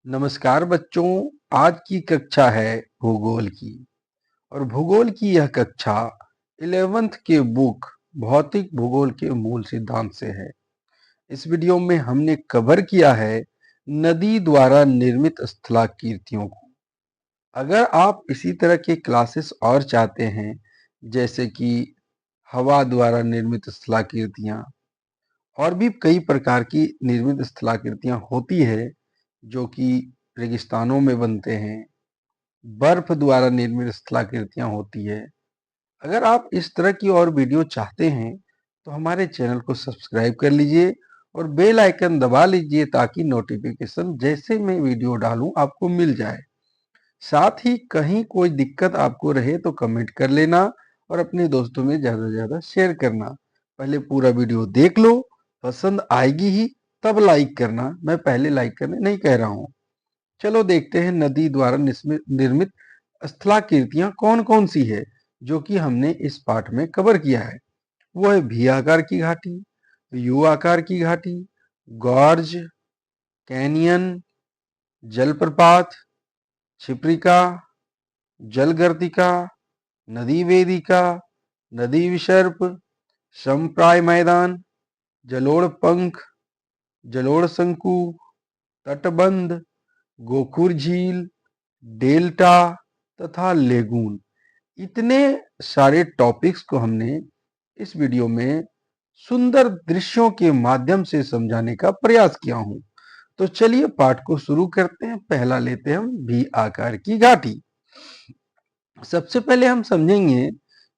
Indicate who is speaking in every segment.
Speaker 1: नमस्कार बच्चों। आज की कक्षा है भूगोल की। और भूगोल की यह कक्षा 11th के बुक भौतिक भूगोल के मूल सिद्धांत से है। इस वीडियो में हमने कवर किया है नदी द्वारा निर्मित स्थलाकृतियों को। अगर आप इसी तरह के क्लासेस और चाहते हैं, जैसे कि हवा द्वारा निर्मित स्थलाकृतियां और भी कई प्रकार की निर्मित स्थलाकृतियां होती है जो कि रेगिस्तानों में बनते हैं, बर्फ द्वारा निर्मित स्थलाकृतियां होती है। अगर आप इस तरह की और वीडियो चाहते हैं तो हमारे चैनल को सब्सक्राइब कर लीजिए और बेल आइकन दबा लीजिए ताकि नोटिफिकेशन जैसे मैं वीडियो डालूं आपको मिल जाए। साथ ही कहीं कोई दिक्कत आपको रहे तो कमेंट कर लेना और अपने दोस्तों में ज़्यादा से ज़्यादा शेयर करना। पहले पूरा वीडियो देख लो, पसंद आएगी ही तब लाइक करना, मैं पहले लाइक करने नहीं कह रहा हूँ। चलो देखते हैं नदी द्वारा निर्मित स्थलाकृतियां कौन कौन सी है जो कि हमने इस पाठ में कवर किया है। वो है भी आकार की घाटी, यू आकार की घाटी, गॉर्ज, कैनियन, जलप्रपात, क्षिप्रिका, जलगर्तिका, नदी वेदिका, नदी विसर्प, समप्राय मैदान, जलोढ़ पंख, जलोढ़ शंकु, तटबंध, गोखुर झील, डेल्टा तथा लेगून। इतने सारे टॉपिक्स को हमने इस वीडियो में सुंदर दृश्यों के माध्यम से समझाने का प्रयास किया हूं। तो चलिए पाठ को शुरू करते हैं। पहला लेते हैं हम भी आकार की घाटी। सबसे पहले हम समझेंगे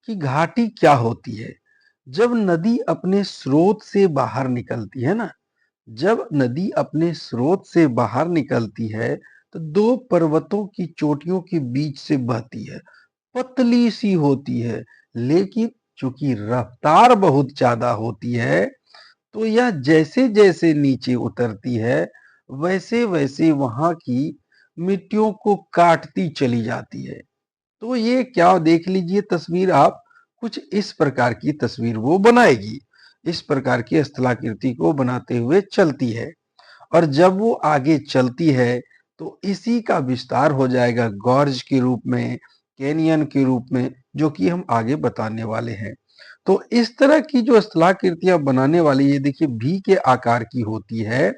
Speaker 1: कि घाटी क्या होती है। जब नदी अपने स्रोत से बाहर निकलती है ना, जब नदी अपने स्रोत से बाहर निकलती है तो दो पर्वतों की चोटियों के बीच से बहती है। पतली सी होती है, लेकिन चूंकि रफ्तार बहुत ज्यादा होती है तो यह जैसे जैसे नीचे उतरती है वैसे वैसे वहां की मिट्टियों को काटती चली जाती है। तो ये क्या, देख लीजिए तस्वीर आप, कुछ इस प्रकार की तस्वीर वो बनाएगी। इस प्रकार की स्थलाकृति को बनाते हुए चलती है और जब वो आगे चलती है तो इसी का विस्तार हो जाएगा गॉर्ज के रूप में, कैनियन के रूप में, जो कि हम आगे बताने वाले हैं। तो इस तरह की जो स्थलाकृतियां बनाने वाली, ये देखिए भी के आकार की होती है,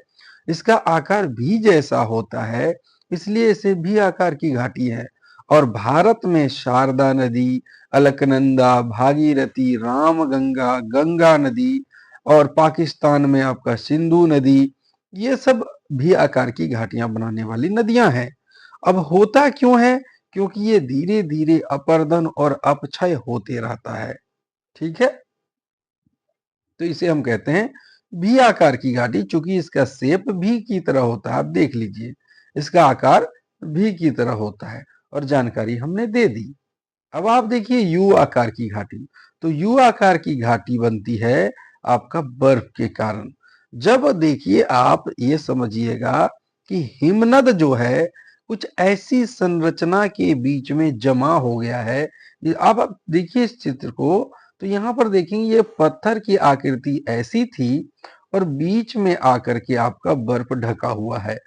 Speaker 1: इसका आकार भी जैसा होता है, इसलिए इसे भी आकार की घाटी है। और भारत में शारदा नदी, अलकनंदा, भागीरथी, रामगंगा, गंगा नदी और पाकिस्तान में आपका सिंधु नदी, ये सब भी आकार की घाटियां बनाने वाली नदियां हैं। अब होता क्यों है? क्योंकि ये धीरे धीरे अपर्दन और अपक्षय होते रहता है। ठीक है, तो इसे हम कहते हैं भी आकार की घाटी। चूंकि इसका शेप भी की तरह होता है, आप देख लीजिए इसका आकार भी की तरह होता है और जानकारी हमने दे दी। अब आप देखिए यू आकार की घाटी। तो यू आकार की घाटी बनती है आपका बर्फ के कारण। जब देखिए आप ये समझिएगा कि हिमनद जो है कुछ ऐसी संरचना के बीच में जमा हो गया है। आप देखिए इस चित्र को, तो यहाँ पर देखेंगे ये पत्थर की आकृति ऐसी थी और बीच में आकर के आपका बर्फ ढका हुआ है।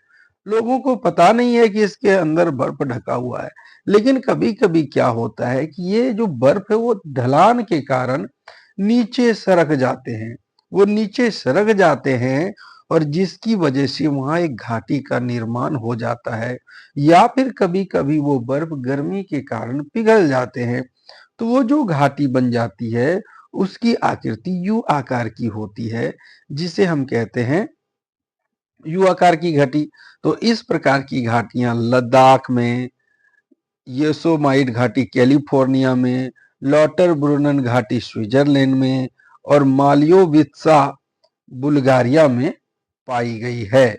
Speaker 1: लोगों को पता नहीं है कि इसके अंदर बर्फ ढका हुआ है, लेकिन कभी कभी क्या होता है कि ये जो बर्फ है वो ढलान के कारण नीचे सरक जाते हैं, वो नीचे सरक जाते हैं और जिसकी वजह से वहां एक घाटी का निर्माण हो जाता है। या फिर कभी कभी वो बर्फ गर्मी के कारण पिघल जाते हैं, तो वो जो घाटी बन जाती है उसकी आकृति यू आकार की होती है, जिसे हम कहते हैं यू आकार की घाटी। तो इस प्रकार की घाटियां लद्दाख में, योसेमाइट घाटी कैलिफोर्निया में, लॉटरब्रुनन घाटी स्विट्जरलैंड में और मालियोवित्सा बुल्गारिया में पाई गई है।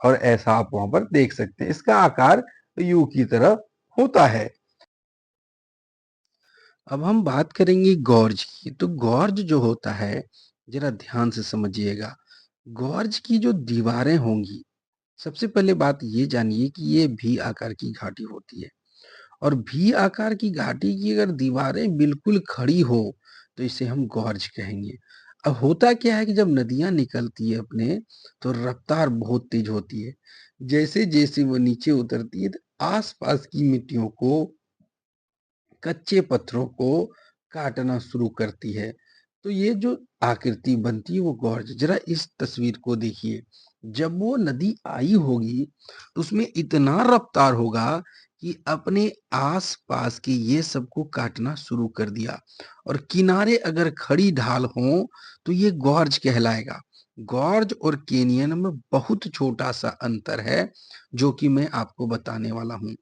Speaker 1: और ऐसा आप वहां पर देख सकते हैं, इसका आकार यू की तरह होता है। अब हम बात करेंगे गॉर्ज की। तो गॉर्ज जो होता है, जरा ध्यान से समझिएगा, गॉर्ज की जो दीवारें होंगी, सबसे पहले बात ये जानिए कि ये भी आकार की घाटी होती है। और भी आकार की घाटी की अगर दीवारें बिल्कुल खड़ी हो तो इसे हम गॉर्ज कहेंगे। अब होता क्या है कि जब नदियाँ निकलती है अपने, तो रफ्तार बहुत तेज होती है। जैसे-जैसे वो नीचे उतरती है तो आस-पास की मिट्टियों को, कच्चे पत्थरों को काटना शुरू करती है। तो ये जो आकृति बनती है वो गॉर्ज, ज़रा इस तस्वीर को देखिए। जब वो नदी आई होगी, तो उसमें इतना रफ्तार होगा कि अपने आस-पास के ये सबको काटना शुरू कर दिया और किनारे अगर खड़ी ढाल हो, तो ये गॉर्ज कहलाएगा। गॉर्ज और कैनियन में बहुत छोटा-सा अंतर है, जो कि मैं आपको बताने वाला हूँ।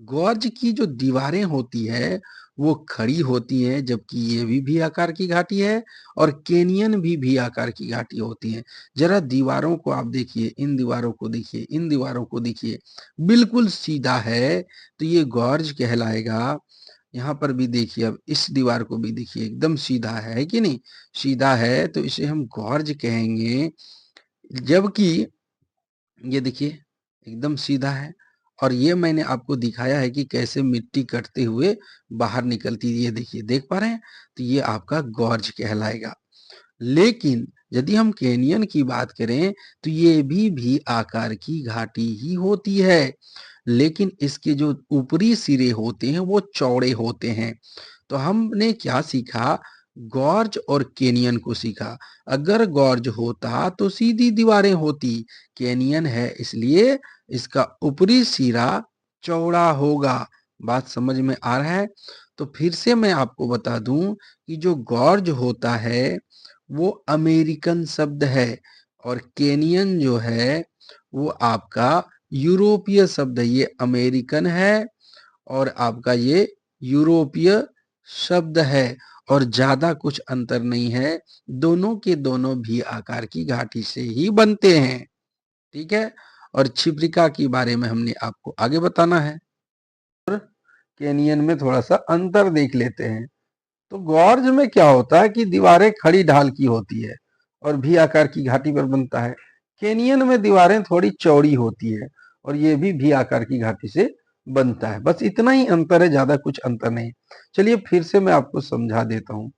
Speaker 1: गॉर्ज की जो दीवारें होती है, वो खड़ी होती हैं, जबकि ये भी वी आकार की घाटी है और कैनियन भी वी आकार की घाटी होती है। ज़रा दीवारों को आप देखिए, इन दीवारों को देखिए, इन दीवारों को देखिए, बिल्कुल सीधा है, तो ये गॉर्ज कहलाएगा। यहाँ पर भी देखिए, अब इस दीवार को भी देखिए, एकदम सीधा है कि नहीं? सीधा है, तो इसे हम गॉर्ज कहेंगे, जबकि ये देखिए एकदम सीधा है और ये मैंने आपको दिखाया है कि कैसे मिट्टी कटते हुए बाहर निकलती है। ये देखिए, देख पा रहे हैं? तो ये आपका गॉर्ज कहलाएगा। लेकिन यदि हम कैनियन की बात करें तो ये भी आकार की घाटी ही होती है, लेकिन इसके जो ऊपरी सिरे होते हैं वो चौड़े होते हैं। तो हमने क्या सीखा? गॉर्ज और कैनियन को सीखा। अगर गॉर्ज होता तो सीधी दीवारें होती, कैनियन है इसलिए इसका ऊपरी सिरा चौड़ा होगा। बात समझ में आ रहा है? तो फिर से मैं आपको बता दूं कि जो गॉर्ज होता है वो अमेरिकन शब्द है और कैनियन जो है वो आपका यूरोपीय शब्द है। ये अमेरिकन है और आपका ये यूरोपीय शब्द है और ज्यादा कुछ अंतर नहीं है। दोनों के दोनों भी आकार की घाटी से ही बनते हैं। ठीक है? और छिप्रिका के बारे में हमने आपको आगे बताना है। कैनियन में थोड़ा सा अंतर देख लेते हैं। तो गॉर्ज में क्या होता है कि दीवारें खड़ी ढाल की होती है और भी आकार की घाटी पर बनता है। कैनियन में दीवारें थोड़ी चौड़ी होती है और ये भी आकार की घाटी से बनता है। बस इतना ही अंतर है, ज्यादा कुछ अंतर नहीं। चलिए फिर से मैं आपको समझा देता हूँ।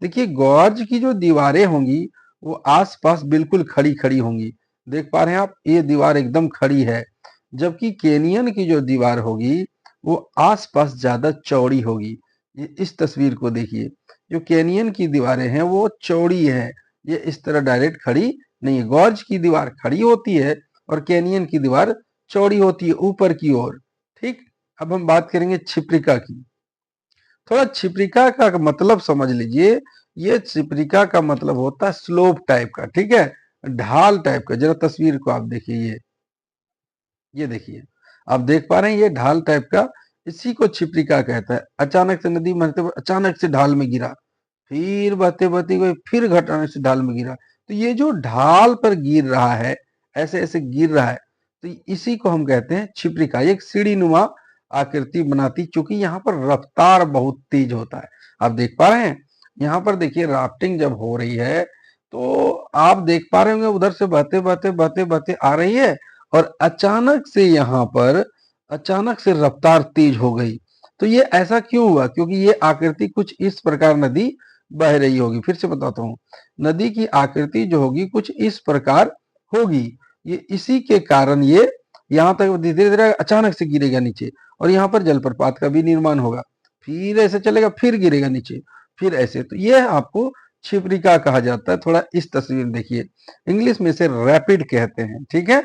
Speaker 1: देखिए, गॉर्ज की जो दीवारें होंगी वो आसपास बिल्कुल खड़ी खड़ी होंगी। देख पा रहे हैं आप, ये दीवार एकदम खड़ी है। जबकि कैनियन की जो दीवार होगी वो आसपास ज्यादा चौड़ी होगी। ये इस तस्वीर को देखिए, जो कैनियन की दीवारें हैं वो चौड़ी है, ये इस तरह डायरेक्ट खड़ी नहीं है। गॉर्ज की दीवार खड़ी होती है और कैनियन की दीवार चौड़ी होती है ऊपर की ओर। ठीक, अब हम बात करेंगे छिप्रिका की। थोड़ा छिप्रिका का मतलब समझ लीजिए। ये छिप्रिका का मतलब होता है स्लोप टाइप का, ठीक है, ढाल टाइप का। जरा तस्वीर को आप देखिए, ये देखिए, आप देख पा रहे हैं ये ढाल टाइप का, इसी को छिप्रिका कहता है। अचानक से नदी बहते हुए अचानक से ढाल में गिरा, फिर बहते बहते हुए फिर घटाने से ढाल में गिरा। तो ये जो ढाल पर गिर रहा है, ऐसे ऐसे गिर रहा है, तो इसी को हम कहते हैं छिप्रिका। ये एक सीढ़ी नुमा आकृति बनाती, चूंकि यहाँ पर रफ्तार बहुत तेज होता है। आप देख पा रहे हैं, यहाँ पर देखिए राफ्टिंग जब हो रही है तो आप देख पा रहे होंगे उधर से बहते बहते बहते बहते आ रही है और अचानक से यहाँ पर अचानक से रफ्तार तेज हो गई। तो ये ऐसा क्यों हुआ? क्योंकि ये आकृति कुछ इस प्रकार नदी बह रही होगी। फिर से बताता हूँ, नदी की आकृति जो होगी कुछ इस प्रकार होगी। ये इसी के कारण ये यहाँ तक धीरे धीरे अचानक से गिरेगा नीचे और यहाँ पर जलप्रपात का भी निर्माण होगा। फिर ऐसे चलेगा, फिर गिरेगा नीचे, फिर ऐसे। तो ये आपको छिपरिका कहा जाता है। थोड़ा इस तस्वीर देखिए, इंग्लिश में इसे रैपिड कहते हैं। ठीक है,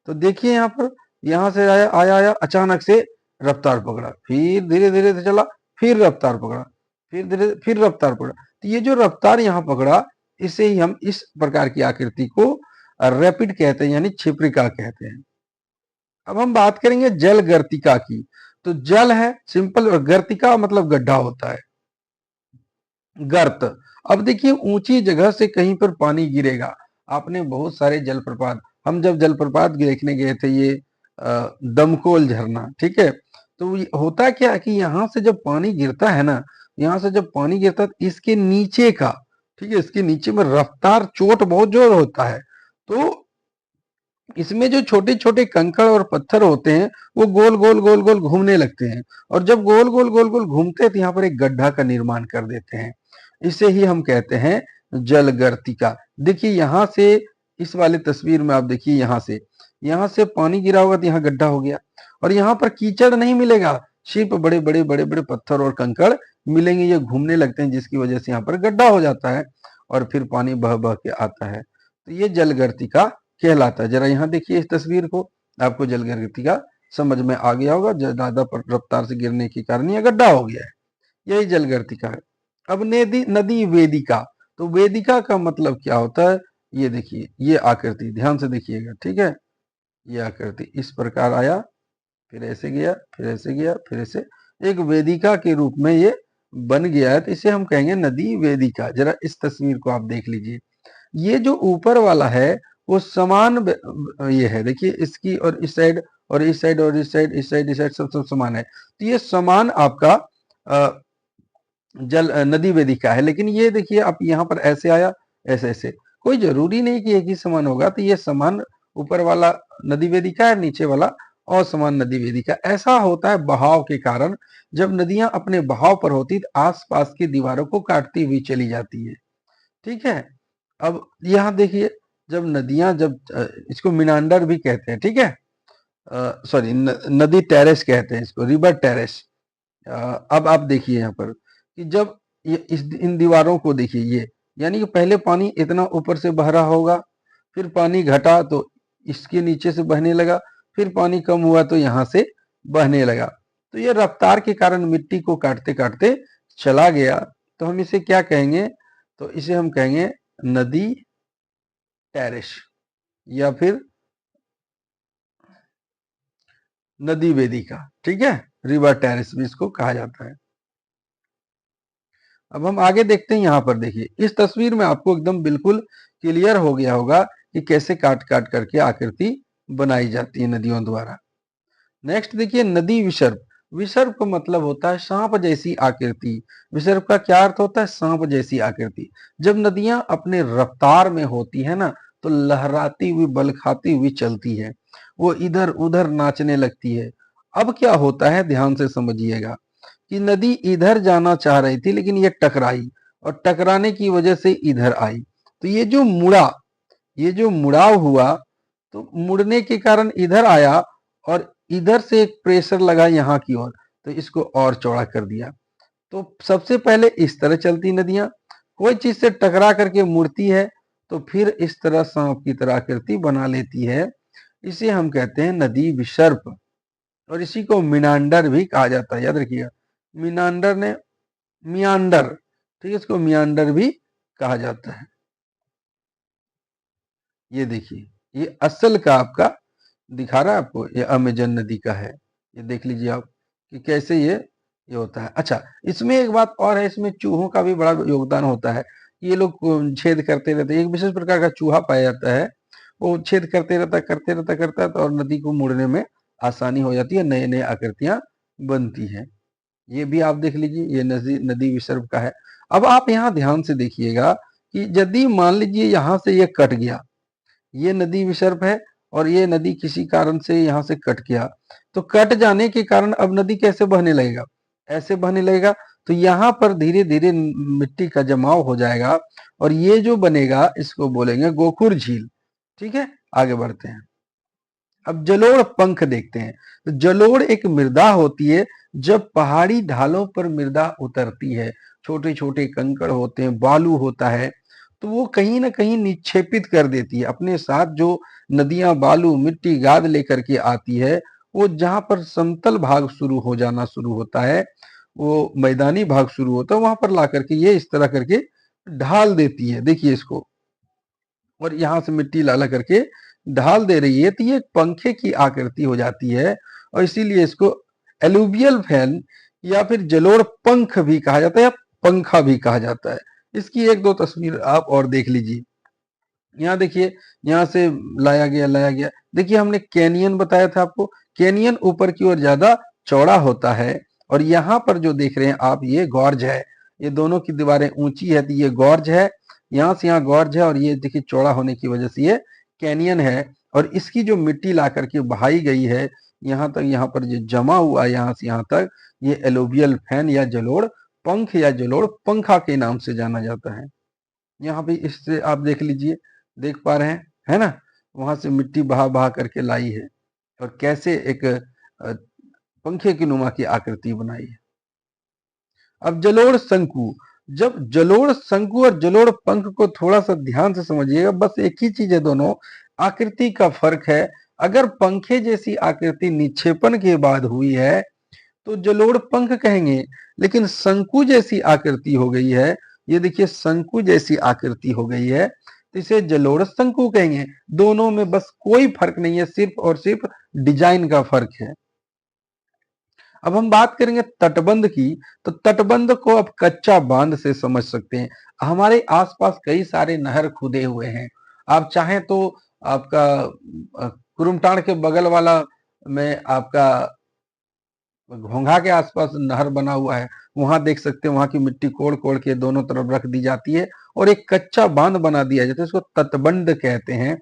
Speaker 1: तो देखिए यहाँ पर, यहाँ से आया आया आया, अचानक से रफ्तार पकड़ा, फिर धीरे धीरे से चला, फिर रफ्तार पकड़ा, फिर धीरे फिर रफ्तार पकड़ा। तो ये जो रफ्तार यहाँ पकड़ा, इसे ही हम इस प्रकार की आकृति को रैपिड कहते हैं, यानी क्षिप्रिका कहते हैं। अब हम बात करेंगे जल गर्तिका की। तो जल है सिंपल, और गर्तिका मतलब गड्ढा होता है, गर्त। अब देखिए, ऊंची जगह से कहीं पर पानी गिरेगा। आपने बहुत सारे जलप्रपात, हम जब जलप्रपात देखने गए थे, ये दमकोल झरना, ठीक है, तो होता क्या है कि यहाँ से जब पानी गिरता है ना, यहाँ से जब पानी गिरता है तो इसके नीचे का, ठीक है, इसके नीचे में रफ्तार चोट बहुत जोर होता है। तो इसमें जो छोटे छोटे कंकड़ और पत्थर होते हैं वो गोल गोल गोल गोल घूमने लगते हैं, और जब गोल गोल गोल गोल घूमते हैं तो यहाँ पर एक गड्ढा का निर्माण कर देते हैं। इसे ही हम कहते हैं जलगर्तिका। देखिए यहाँ से, इस वाले तस्वीर में आप देखिए, यहाँ से पानी गिरा होगा तो यहाँ गड्ढा हो गया, और यहाँ पर कीचड़ नहीं मिलेगा, सिर्फ बड़े बड़े बड़े बड़े पत्थर और कंकड़ मिलेंगे, ये घूमने लगते हैं जिसकी वजह से यहाँ पर गड्ढा हो जाता है और फिर पानी बह बह के आता है, तो ये जलगर्तिका कहलाता है। जरा यहाँ देखिए इस तस्वीर को, आपको जलगर्तिका समझ में आ गया होगा, ज्यादा रफ्तार से गिरने के कारण यह गड्ढा हो गया है, यही जलगर्तिका है। अब नदी नदी वेदिका, तो वेदिका का मतलब क्या होता है, ये देखिए, ये आकृति ध्यान से देखिएगा, ठीक है, ये आकृति इस प्रकार आया, फिर ऐसे गया, फिर ऐसे गया, फिर ऐसे, एक वेदिका के रूप में ये बन गया है, तो इसे हम कहेंगे नदी वेदिका। जरा इस तस्वीर को आप देख लीजिए, ये जो ऊपर वाला है वो समान ये है, देखिए इसकी और इस साइड और इस साइड और इस साइड, इस साइड, इस साइड, सब सब समान है, तो ये समान आपका नदी वेदिका है। लेकिन ये देखिए आप यहाँ पर ऐसे आया, ऐसे ऐसे, कोई जरूरी नहीं कि एक ही समान होगा, तो ये समान ऊपर वाला नदी वेदिका है, नीचे वाला असमान नदी वेदिका। ऐसा होता है बहाव के कारण, जब नदियां अपने बहाव पर होती तो आसपास की दीवारों को काटती हुई चली जाती है, ठीक है। अब यहाँ देखिए, जब नदियां जब इसको मिनांडर भी कहते हैं, ठीक है, सॉरी नदी टेरेस कहते हैं इसको, रिवर टेरेस। अब आप देखिए यहाँ पर कि जब ये इन दीवारों को देखिए, ये यानी कि पहले पानी इतना ऊपर से बह रहा होगा, फिर पानी घटा तो इसके नीचे से बहने लगा, फिर पानी कम हुआ तो यहाँ से बहने लगा, तो ये रफ्तार के कारण मिट्टी को काटते काटते चला गया। तो हम इसे क्या कहेंगे, तो इसे हम कहेंगे नदी टेरेस, या फिर नदी वेदिका, ठीक है, रिवर टेरेस भी इसको कहा जाता है। अब हम आगे देखते हैं, यहाँ पर देखिए इस तस्वीर में आपको एकदम बिल्कुल क्लियर हो गया होगा कि कैसे काट काट करके आकृति बनाई जाती है नदियों द्वारा। नेक्स्ट देखिए नदी विसर्प। विसर्प का मतलब होता है सांप जैसी आकृति। विसर्प का क्या अर्थ होता है, सांप जैसी आकृति। जब नदियां अपने रफ्तार में होती है ना, तो लहराती हुई बल खाती हुई चलती है, वो इधर उधर नाचने लगती है। अब क्या होता है ध्यान से समझिएगा, कि नदी इधर जाना चाह रही थी लेकिन ये टकराई, और टकराने की वजह से इधर आई, तो ये जो मुड़ा, ये जो मुड़ाव हुआ, तो मुड़ने के कारण इधर आया, और इधर से एक प्रेशर लगा यहाँ की ओर, तो इसको और चौड़ा कर दिया। तो सबसे पहले इस तरह चलती नदियां, कोई चीज से टकरा करके मुड़ती है, तो फिर इस तरह सांप की तरह आकृति बना लेती है। इसे हम कहते हैं नदी विसर्प, और इसी को मिनांडर भी कहा जाता है, याद रखिएगा। मिनांडर ने मियांडर, ठीक है, इसको मियांडर भी कहा जाता है। ये देखिए, ये असल का आपका दिखा रहा है आपको, ये अमेजन नदी का है, ये देख लीजिए आप कि कैसे ये होता है। अच्छा, इसमें एक बात और है, इसमें चूहों का भी बड़ा योगदान होता है। ये लोग छेद करते रहते हैं, एक विशेष प्रकार का चूहा पाया जाता है, वो छेद करते रहता करते रहता करता है, तो और नदी को मुड़ने में आसानी हो जाती है, नए नए आकृतियां बनती हैं। ये भी आप देख लीजिए, ये नदी नदी विसर्ग का है। अब आप यहाँ ध्यान से देखिएगा कि यदि मान लीजिए यहाँ से ये कट गया, ये नदी विसर्प है, और ये नदी किसी कारण से यहाँ से कट गया, तो कट जाने के कारण अब नदी कैसे बहने लगेगा, ऐसे बहने लगेगा, तो यहाँ पर धीरे धीरे मिट्टी का जमाव हो जाएगा, और ये जो बनेगा इसको बोलेंगे गोखुर झील, ठीक है। आगे बढ़ते हैं, अब जलोढ़ पंख देखते हैं। तो जलोढ़ एक मृदा होती है, जब पहाड़ी ढालों पर मृदा उतरती है, छोटे छोटे कंकड़ होते हैं, बालू होता है, तो वो कहीं ना कहीं निक्षेपित कर देती है अपने साथ। जो नदियां बालू मिट्टी गाद लेकर के आती है, वो जहां पर समतल भाग शुरू हो जाना शुरू होता है, वो मैदानी भाग शुरू होता है, वहां पर ला करके ये इस तरह करके ढाल देती है, देखिए इसको, और यहाँ से मिट्टी ला ला करके ढाल दे रही है, तो ये पंखे की आकृति हो जाती है, और इसीलिए इसको एलुवियल फैन या फिर जलोढ़ पंख भी कहा जाता है, या पंखा भी कहा जाता है। इसकी एक दो तस्वीर आप और देख लीजिए। यहाँ देखिए, यहाँ से लाया गया, देखिए हमने कैनियन बताया था आपको, कैनियन ऊपर की ओर ज्यादा चौड़ा होता है, और यहाँ पर जो देख रहे हैं आप, ये गॉर्ज है, ये दोनों की दीवारें ऊंची है, तो ये गॉर्ज है, यहाँ से यहाँ गॉर्ज है, और ये देखिए चौड़ा होने की वजह से ये कैनियन है। और इसकी जो मिट्टी ला करके बहाई गई है यहाँ तक, यहाँ पर जो जमा हुआ है यहाँ से यहाँ तक, ये एलोवियल फैन या जलोढ़ पंख या जलोढ़ पंखा के नाम से जाना जाता है। यहाँ पे इससे आप देख लीजिए, देख पा रहे हैं, है ना, वहां से मिट्टी बहा बहा करके लाई है और कैसे एक पंखे की नुमा की आकृति बनाई है। अब जलोढ़ शंकु, जब जलोढ़ शंकु और जलोढ़ पंख को थोड़ा सा ध्यान से समझिएगा, बस एक ही चीज है, दोनों आकृति का फर्क है। अगर पंखे जैसी आकृति निक्षेपण के बाद हुई है तो जलोढ़ पंख कहेंगे, लेकिन शंकु जैसी आकृति हो गई है, ये देखिए शंकु जैसी आकृति हो गई है, तो इसे जलोढ़ शंकु कहेंगे। दोनों में बस कोई फर्क नहीं है, सिर्फ और सिर्फ डिजाइन का फर्क है। अब हम बात करेंगे तटबंध की, तो तटबंध को आप कच्चा बांध से समझ सकते हैं। हमारे आसपास कई सारे नहर खुदे हुए हैं, आप चाहें तो आपका कुरुमटाण के बगल वाला में आपका घोंघा के आसपास नहर बना हुआ है, वहां देख सकते हैं, वहां की मिट्टी कोड़ कोड़ के दोनों तरफ रख दी जाती है और एक कच्चा बांध बना दिया जाता है, इसको तटबंध कहते हैं।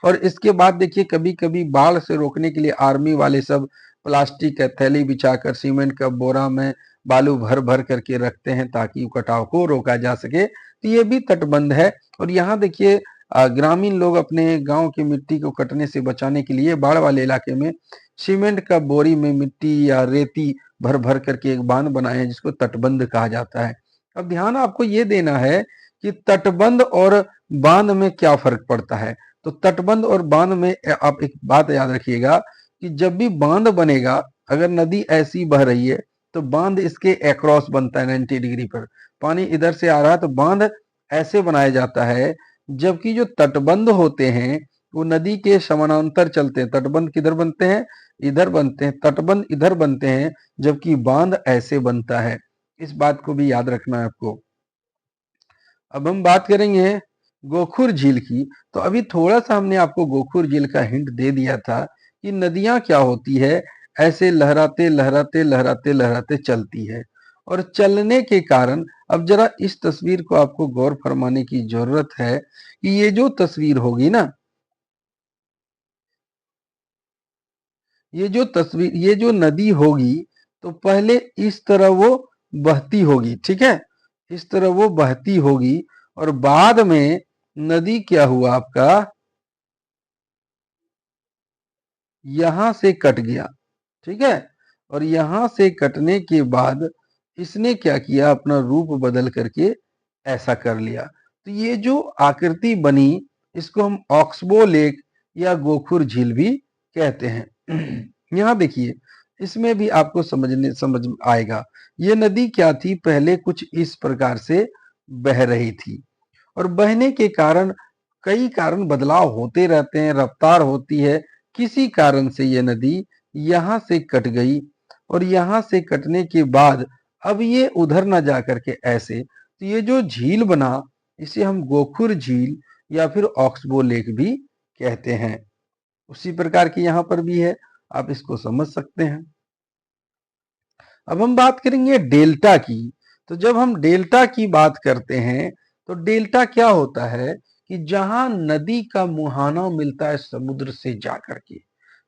Speaker 1: और इसके बाद देखिए कभी कभी बाढ़ से रोकने के लिए आर्मी वाले सब प्लास्टिक का थैली बिछाकर सीमेंट का बोरा में बालू भर भर करके रखते हैं ताकि कटाव को रोका जा सके, तो ये भी तटबंध है। और यहाँ देखिए ग्रामीण लोग अपने गांव की मिट्टी को कटने से बचाने के लिए बाढ़ वाले इलाके में सीमेंट का बोरी में मिट्टी या रेती भर भर करके एक बांध बनाए हैं जिसको तटबंध कहा जाता है। अब ध्यान आपको ये देना है कि तटबंध और बांध में क्या फर्क पड़ता है। तो तटबंध और बांध में आप एक बात याद रखिएगा कि जब भी बांध बनेगा, अगर नदी ऐसी बह रही है तो बांध इसके एक्रॉस बनता है 90 डिग्री पर, पानी इधर से आ रहा है तो बांध ऐसे बनाया जाता है। जबकि जो तटबंध होते हैं वो नदी के समानांतर चलते हैं। तटबंध किधर बनते हैं, इधर बनते हैं, तटबंध इधर बनते हैं, जबकि बांध ऐसे बनता है। इस बात को भी याद रखना है आपको। अब हम बात करेंगे गोखुर झील की, तो अभी थोड़ा सा हमने आपको गोखुर झील का हिंट दे दिया था कि नदियां क्या होती है, ऐसे लहराते लहराते लहराते लहराते चलती है और चलने के कारण, अब जरा इस तस्वीर को आपको गौर फरमाने की जरूरत है कि ये जो तस्वीर होगी ना, ये जो तस्वीर, ये जो नदी होगी, तो पहले इस तरह वो बहती होगी, ठीक है, इस तरह वो बहती होगी और बाद में नदी क्या हुआ आपका, यहां से कट गया, ठीक है। और यहां से कटने के बाद इसने क्या किया, अपना रूप बदल करके ऐसा कर लिया। तो ये जो आकृति बनी इसको हम ऑक्सबो लेक या गोखुर झील भी कहते हैं। यहाँ देखिए, इसमें भी आपको समझ आएगा, ये नदी क्या थी, पहले कुछ इस प्रकार से बह रही थी और बहने के कारण कई कारण बदलाव होते रहते हैं, रफ्तार होती है, किसी कारण से ये नदी यहाँ से कट गई और यहाँ से कटने के बाद अब ये उधर ना जा करके ऐसे, तो ये जो झील बना इसे हम गोखुर झील या फिर ऑक्सबो लेक भी कहते हैं। उसी प्रकार की यहाँ पर भी है, आप इसको समझ सकते हैं। अब हम बात करेंगे डेल्टा की, तो जब हम डेल्टा की बात करते हैं तो डेल्टा क्या होता है कि जहां नदी का मुहाना मिलता है समुद्र से जाकर के,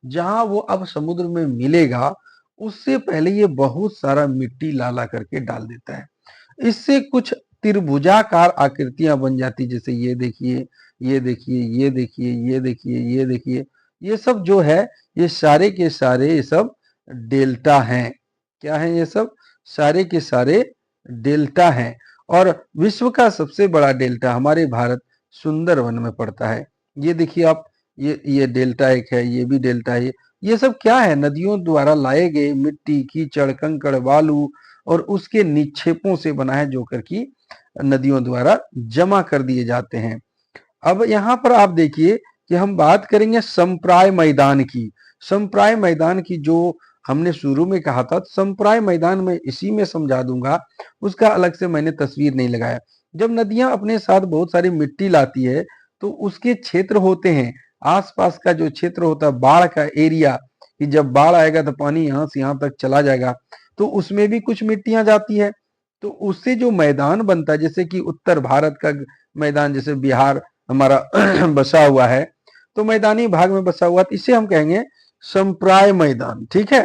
Speaker 1: जहां वो अब समुद्र में मिलेगा उससे पहले ये बहुत सारा मिट्टी ला ला करके डाल देता है। इससे कुछ त्रिभुजाकार आकृतियां बन जाती, जैसे ये देखिए, ये देखिए, ये देखिए, ये देखिए, ये देखिए, ये सब जो है ये सारे के सारे ये सब डेल्टा हैं। क्या है ये सब, सारे के सारे डेल्टा हैं। और विश्व का सबसे बड़ा डेल्टा हमारे भारत सुंदरवन में पड़ता है। ये देखिए आप, ये डेल्टा एक है, ये भी डेल्टा है। ये सब क्या है, नदियों द्वारा लाए गए मिट्टी, कीचड़, कंकड़, बालू और उसके निक्षेपों से बना है, जो कर की नदियों द्वारा जमा कर दिए जाते हैं। अब यहाँ पर आप देखिए कि हम बात करेंगे संप्राय मैदान की। संप्राय मैदान की जो हमने शुरू में कहा था, संप्राय मैदान में इसी में समझा दूंगा, उसका अलग से मैंने तस्वीर नहीं लगाया। जब नदियां अपने साथ बहुत सारी मिट्टी लाती है तो उसके क्षेत्र होते हैं, आसपास का जो क्षेत्र होता है, बाढ़ का एरिया, कि जब बाढ़ आएगा तो पानी यहाँ से यहाँ तक चला जाएगा, तो उसमें भी कुछ मिट्टियां जाती है, तो उससे जो मैदान बनता है, जैसे कि उत्तर भारत का मैदान, जैसे बिहार हमारा बसा हुआ है, तो मैदानी भाग में बसा हुआ, तो इसे हम कहेंगे संप्राय मैदान, ठीक है।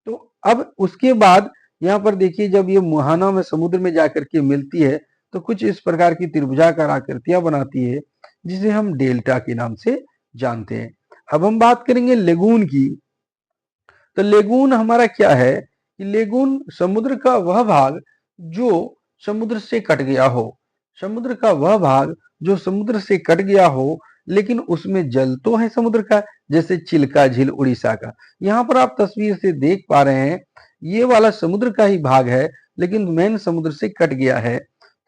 Speaker 1: तो अब उसके बाद यहाँ पर देखिए जब ये मुहाना में समुद्र में जाकर के मिलती है तो कुछ इस प्रकार की त्रिभुजाकार आकृतियां बनाती है, जिसे हम डेल्टा के नाम से जानते हैं। अब हम बात करेंगे लेगून की। तो लेगून हमारा क्या है कि लेगून समुद्र का वह भाग जो समुद्र से कट गया हो, समुद्र का वह भाग जो समुद्र से कट गया हो लेकिन उसमें जल तो है समुद्र का, जैसे चिल्का झील उड़ीसा का। यहाँ पर आप तस्वीर से देख पा रहे हैं ये वाला समुद्र का ही भाग है लेकिन मेन समुद्र से कट गया है,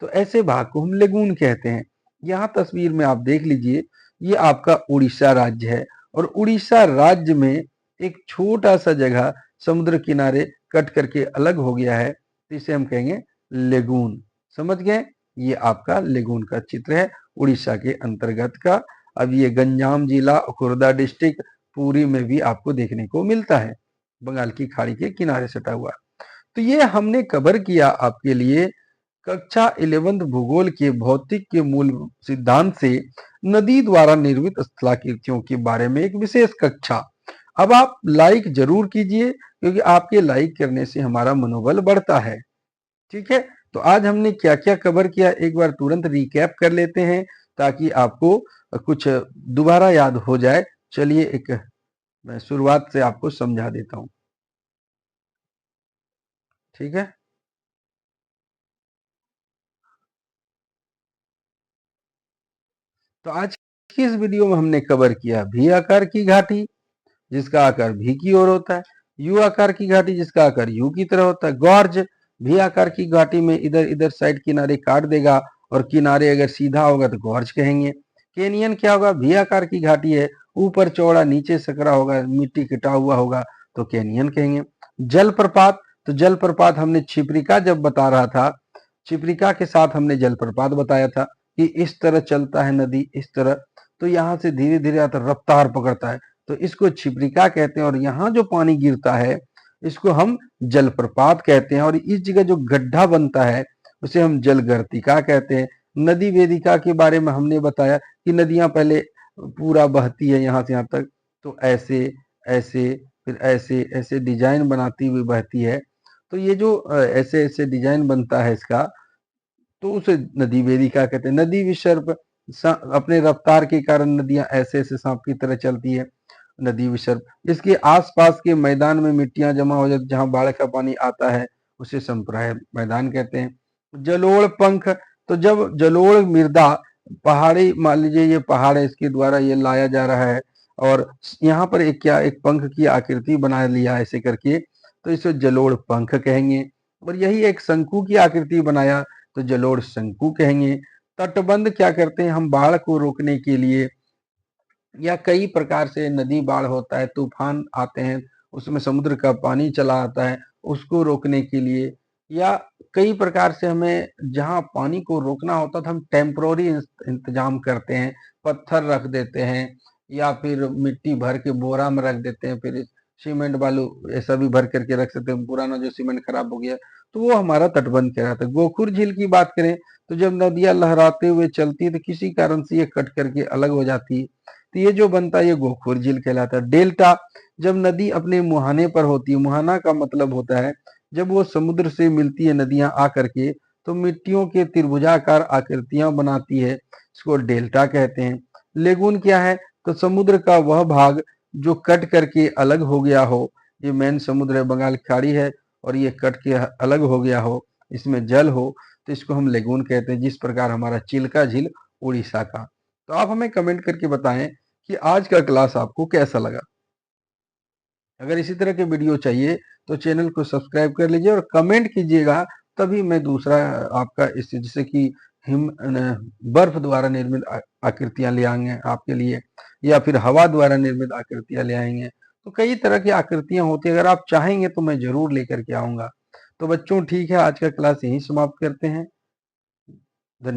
Speaker 1: तो ऐसे भाग को हम लेगून कहते हैं। यहाँ तस्वीर में आप देख लीजिए ये आपका उड़ीसा राज्य है और उड़ीसा राज्य में एक छोटा सा जगह समुद्र किनारे कट करके अलग हो गया है, तो इसे हम कहेंगे लेगून। समझ गए? ये आपका लेगून का चित्र है उड़ीसा के अंतर्गत का। अब ये गंजाम जिला खुर्दा डिस्ट्रिक्ट पुरी में भी आपको देखने को मिलता है, बंगाल की खाड़ी के किनारे सटा हुआ। तो ये हमने कवर किया आपके लिए कक्षा 11th भूगोल के भौतिक के मूल सिद्धांत से नदी द्वारा निर्मित स्थलाकृतियों के बारे में एक विशेष कक्षा। अब आप लाइक जरूर कीजिए क्योंकि आपके लाइक करने से हमारा मनोबल बढ़ता है। ठीक है, तो आज हमने क्या क्या कवर किया एक बार तुरंत रिकैप कर लेते हैं ताकि आपको कुछ दोबारा याद हो जाए। चलिए एक मैं शुरुआत से आपको समझा देता हूं। ठीक है, तो आज की इस वीडियो में हमने कवर किया भी आकार की घाटी जिसका आकार भी की ओर होता है, यू आकार की घाटी जिसका आकार यू की तरह होता है, गॉर्ज भी आकार की घाटी में इधर इधर साइड किनारे काट देगा और किनारे अगर सीधा होगा तो गॉर्ज कहेंगे। कैनियन क्या होगा? भी आकार की घाटी है, ऊपर चौड़ा नीचे सकरा होगा, मिट्टी कटा हुआ होगा तो कैनियन कहेंगे। जलप्रपात, तो जलप्रपात हमने छिप्रिका जब बता रहा था, छिप्रिका के साथ हमने जलप्रपात बताया था कि इस तरह चलता है नदी इस तरह, तो यहाँ से धीरे धीरे आता रफ्तार पकड़ता है तो इसको छिप्रिका कहते हैं। और यहाँ जो पानी गिरता है इसको हम जलप्रपात कहते हैं और इस जगह जो गड्ढा बनता है उसे हम जलगर्तिका कहते हैं। नदी वेदिका के बारे में हमने बताया कि नदियां पहले पूरा बहती है यहाँ से यहाँ तक, तो ऐसे ऐसे फिर ऐसे ऐसे डिजाइन बनाती हुई बहती है। तो ये जो ऐसे ऐसे डिजाइन बनता है इसका तो उसे नदी वेदिका कहते हैं। नदी विसर्प, अपने रफ्तार के कारण नदियां ऐसे ऐसे सांप की तरह चलती है, नदी विसर्प। इसके आसपास के मैदान में मिट्टियां जमा हो जाती जहां बाढ़ का पानी आता है उसे संप्राय मैदान कहते हैं। जलोढ़ पंख, तो जब जलोढ़ मृदा पहाड़ी, मान लीजिए ये पहाड़ है इसके द्वारा ये लाया जा रहा है और यहाँ पर एक क्या एक पंख की आकृति बना लिया ऐसे करके तो इसे जलोढ़ पंख कहेंगे। और यही एक शंकु की आकृति बनाया तो जलोढ़ शंकु कहेंगे। तटबंध क्या करते हैं हम बाढ़ को रोकने के लिए, या कई प्रकार से नदी बाढ़ होता है, तूफान आते हैं उसमें समुद्र का पानी चला आता है उसको रोकने के लिए, या कई प्रकार से हमें जहां पानी को रोकना होता था हम टेम्परोरी इंतजाम करते हैं, पत्थर रख देते हैं या फिर मिट्टी भर के बोरा में रख देते हैं, फिर सीमेंट बालू ऐसा भी भर करके रख सकते हैं, पुराना जो सीमेंट खराब हो गया तो वो हमारा तटबंध कहलाता है। गोखुर झील की बात करें तो जब नदियां लहराते हुए चलती है तो किसी कारण से ये कट करके अलग हो जाती है तो ये जो बनता है ये गोखुर झील कहलाता है। डेल्टा, जब नदी अपने मुहाने पर होती है, मुहाना का मतलब होता है जब वो समुद्र से मिलती है नदियां आकर के तो मिट्टियों के त्रिभुजाकार आकृतियां बनाती है, इसको डेल्टा कहते हैं। लेगून क्या है? तो समुद्र का वह भाग जो कट करके अलग हो गया हो, ये मेन समुद्र है बंगाल की खाड़ी है और ये कट के अलग हो गया हो, इसमें जल हो तो इसको हम लेगून कहते हैं, जिस प्रकार हमारा चिल्का झील उड़ीसा का। तो आप हमें कमेंट करके बताएं कि आज का क्लास आपको कैसा लगा। अगर इसी तरह के वीडियो चाहिए तो चैनल को सब्सक्राइब कर लीजिए और कमेंट कीजिएगा, तभी मैं दूसरा आपका इस जैसे कि हिम बर्फ द्वारा निर्मित आकृतियां ले आएंगे आपके लिए, या फिर हवा द्वारा निर्मित आकृतियां ले आएंगे। तो कई तरह की आकृतियां होती है, अगर आप चाहेंगे तो मैं जरूर लेकर के आऊंगा। तो बच्चों ठीक है, आज का क्लास यहीं समाप्त करते हैं। धन्यवाद।